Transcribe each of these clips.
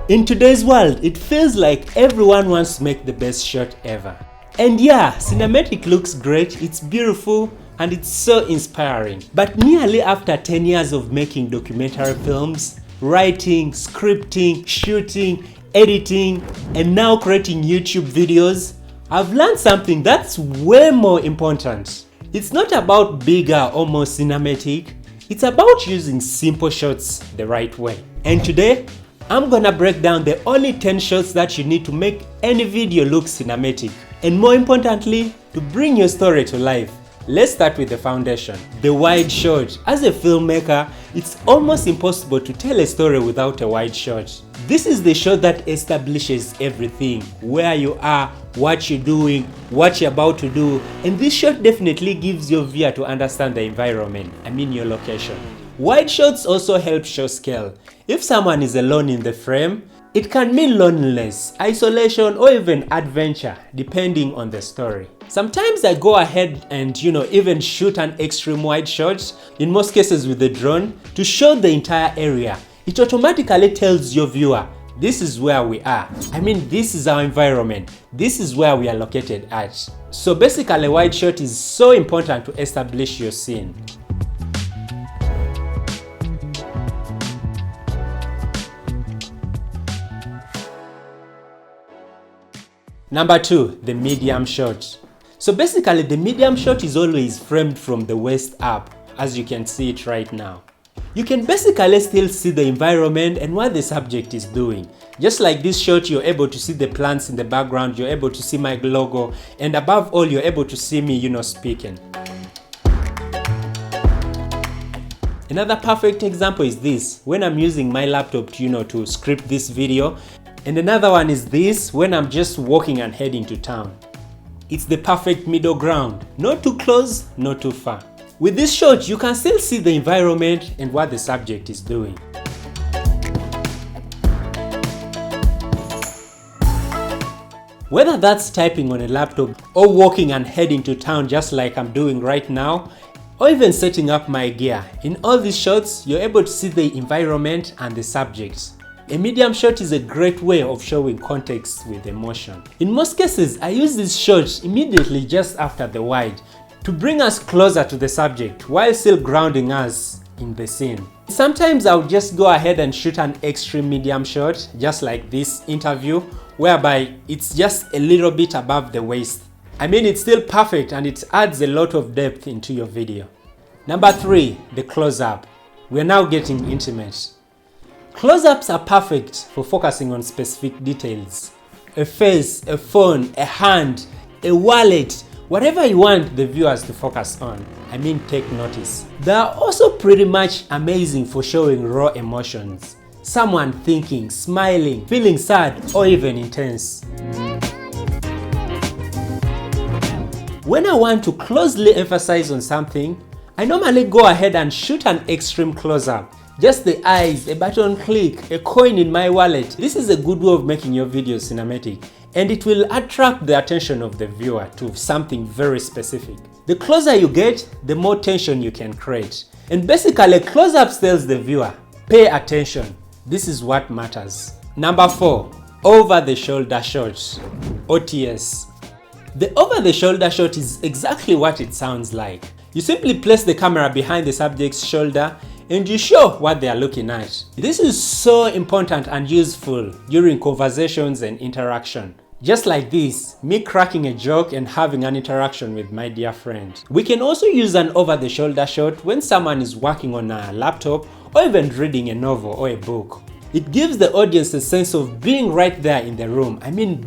In today's world, it feels like everyone wants to make the best shot ever. And yeah, cinematic looks great, it's beautiful, and it's so inspiring. But nearly after 10 years of making documentary films, writing, scripting, shooting, editing, and now creating YouTube videos, I've learned something that's way more important. It's not about bigger or more cinematic, it's about using simple shots the right way. And today, I'm gonna break down the only 10 shots that you need to make any video look cinematic. And more importantly, to bring your story to life. Let's start with the foundation, the wide shot. As a filmmaker, it's almost impossible to tell a story without a wide shot. This is the shot that establishes everything, where you are, what you're doing, what you're about to do, and this shot definitely gives your viewer to understand the environment, your location. Wide shots also help show scale. If someone is alone in the frame, it can mean loneliness, isolation, or even adventure, depending on the story. Sometimes I go ahead and even shoot an extreme wide shot, in most cases with the drone, to show the entire area. It automatically tells your viewer, this is where we are. This is our environment. This is where we are located at. So basically, wide shot is so important to establish your scene. Number 2, the medium shot. So basically, the medium shot is always framed from the waist up, as you can see it right now. You can basically still see the environment and what the subject is doing. Just like this shot, you're able to see the plants in the background, you're able to see my logo, and above all, you're able to see me, speaking. Another perfect example is this, when I'm using my laptop to script this video. And another one is this, when I'm just walking and heading to town. It's the perfect middle ground, not too close, not too far. With this shot, you can still see the environment and what the subject is doing. Whether that's typing on a laptop or walking and heading to town just like I'm doing right now, or even setting up my gear, in all these shots, you're able to see the environment and the subject. A medium shot is a great way of showing context with emotion. In most cases, I use this shot immediately just after the wide to bring us closer to the subject while still grounding us in the scene. Sometimes I'll just go ahead and shoot an extreme medium shot, just like this interview, whereby it's just a little bit above the waist. It's still perfect and it adds a lot of depth into your video. Number 3, the close-up. We're now getting intimate. Close-ups are perfect for focusing on specific details. A face, a phone, a hand, a wallet, whatever you want the viewers to focus on. Take notice. They are also pretty much amazing for showing raw emotions. Someone thinking, smiling, feeling sad, or even intense. When I want to closely emphasize on something, I normally go ahead and shoot an extreme close-up. Just the eyes, a button click, a coin in my wallet. This is a good way of making your video cinematic, and it will attract the attention of the viewer to something very specific. The closer you get, the more tension you can create. And basically, close-up tells the viewer, pay attention. This is what matters. Number 4, over-the-shoulder shot, OTS. The over-the-shoulder shot is exactly what it sounds like. You simply place the camera behind the subject's shoulder and you show what they are looking at. This is so important and useful during conversations and interaction. Just like this, me cracking a joke and having an interaction with my dear friend. We can also use an over-the-shoulder shot when someone is working on a laptop or even reading a novel or a book. It gives the audience a sense of being right there in the room.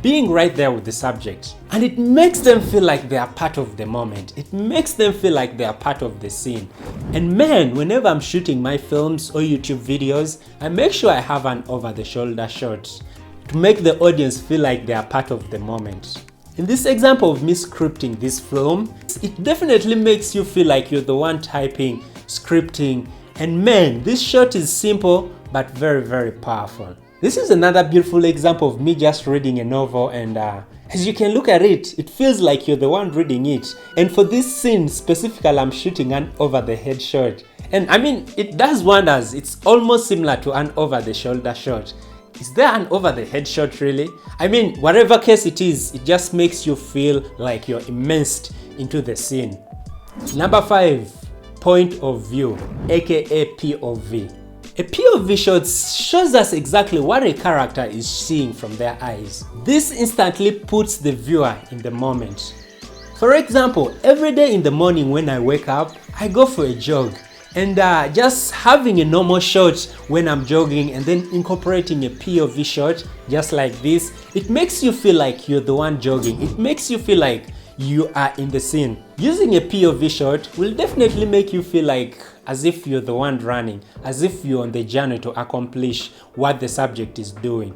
Being right there with the subject. And it makes them feel like they are part of the moment. It makes them feel like they are part of the scene. And man, whenever I'm shooting my films or YouTube videos, I make sure I have an over-the-shoulder shot to make the audience feel like they are part of the moment. In this example of me scripting this film, it definitely makes you feel like you're the one typing, scripting, and man, this shot is simple but very, very powerful. This is another beautiful example of me just reading a novel, and as you can look at it, it feels like you're the one reading it. And for this scene specifically, I'm shooting an over-the-head shot. And it does wonders. It's almost similar to an over-the-shoulder shot. Is there an over-the-head shot really? I mean, whatever case it is, it just makes you feel like you're immersed into the scene. Number 5, point of view, aka POV. A POV shot shows us exactly what a character is seeing from their eyes. This instantly puts the viewer in the moment. For example, every day in the morning when I wake up, I go for a jog. And just having a normal shot when I'm jogging and then incorporating a POV shot just like this, it makes you feel like you're the one jogging. It makes you feel like you are in the scene. Using a POV shot will definitely make you feel like as if you're the one running, as if you're on the journey to accomplish what the subject is doing.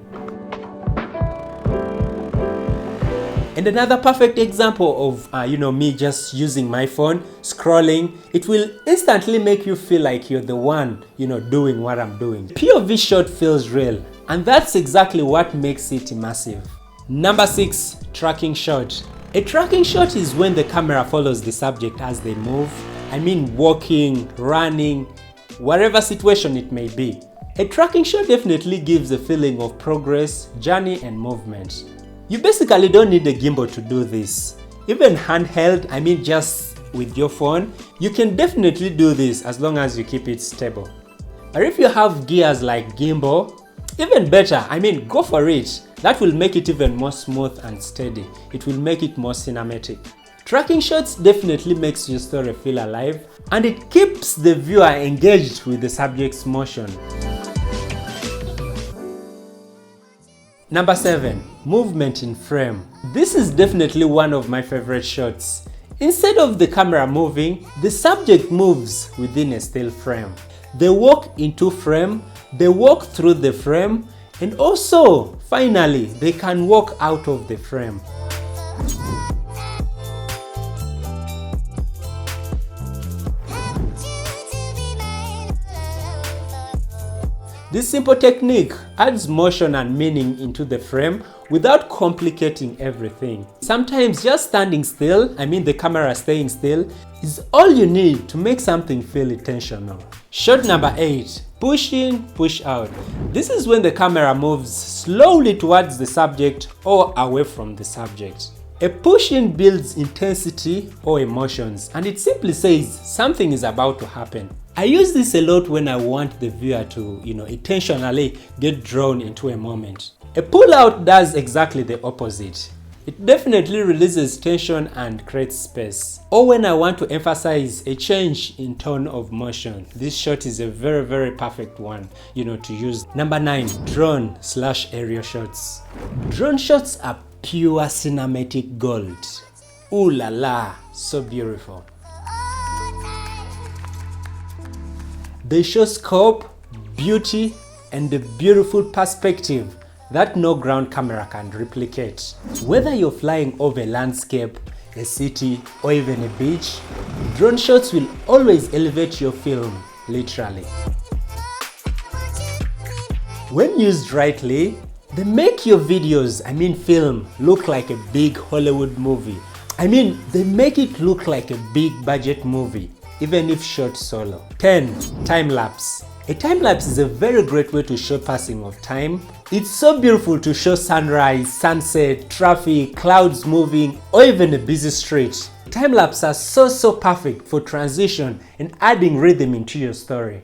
And another perfect example of me just using my phone, scrolling, it will instantly make you feel like you're the one, doing what I'm doing. POV shot feels real, and that's exactly what makes it immersive. Number 6, tracking shot. A tracking shot is when the camera follows the subject as they move. I mean walking, running, whatever situation it may be. A tracking shot definitely gives a feeling of progress, journey and movement. You basically don't need a gimbal to do this. Even handheld, I mean just with your phone, you can definitely do this as long as you keep it stable. But if you have gears like gimbal, even better, I mean go for it. That will make it even more smooth and steady. It will make it more cinematic. Tracking shots definitely makes your story feel alive and it keeps the viewer engaged with the subject's motion. Number 7, movement in frame. This is definitely one of my favorite shots. Instead of the camera moving, the subject moves within a still frame. They walk into frame, they walk through the frame, and also, finally, they can walk out of the frame. This simple technique adds motion and meaning into the frame without complicating everything. Sometimes just standing still, I mean the camera staying still, is all you need to make something feel intentional. Shot number 8, push in, push out. This is when the camera moves slowly towards the subject or away from the subject. A push-in builds intensity or emotions, and it simply says something is about to happen. I use this a lot when I want the viewer to, intentionally get drawn into a moment. A pull-out does exactly the opposite. It definitely releases tension and creates space. Or when I want to emphasize a change in tone of motion, this shot is a very, very perfect one, to use. Number 9, drone/aerial shots. Drone shots are pure cinematic gold. Ooh la la, so beautiful. They show scope, beauty, and a beautiful perspective that no ground camera can replicate. Whether you're flying over a landscape, a city, or even a beach, drone shots will always elevate your film, literally. When used rightly, they make your videos, film, look like a big Hollywood movie. They make it look like a big budget movie, even if shot solo. 10. Time-lapse. A time-lapse is a very great way to show passing of time. It's so beautiful to show sunrise, sunset, traffic, clouds moving, or even a busy street. Time-lapse are so perfect for transition and adding rhythm into your story.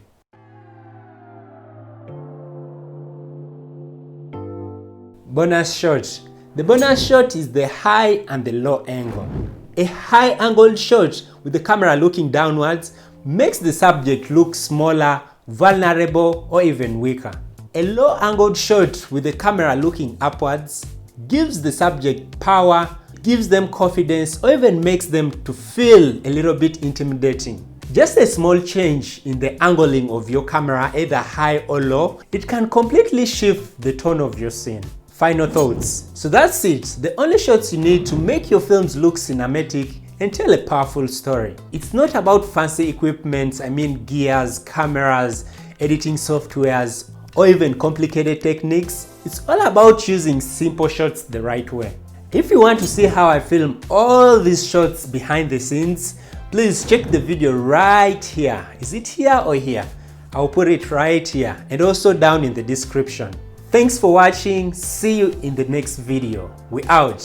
Bonus shot. The bonus shot is the high and the low angle. A high angled shot with the camera looking downwards makes the subject look smaller, vulnerable, or even weaker. A low angled shot with the camera looking upwards gives the subject power, gives them confidence, or even makes them to feel a little bit intimidating. Just a small change in the angling of your camera, either high or low, it can completely shift the tone of your scene. Final thoughts. So that's it. The only shots you need to make your films look cinematic and tell a powerful story. It's not about fancy equipment, gears, cameras, editing softwares, or even complicated techniques. It's all about using simple shots the right way. If you want to see how I film all these shots behind the scenes, please check the video right here. Is it here or here? I'll put it right here and also down in the description. Thanks for watching. See you in the next video. We out.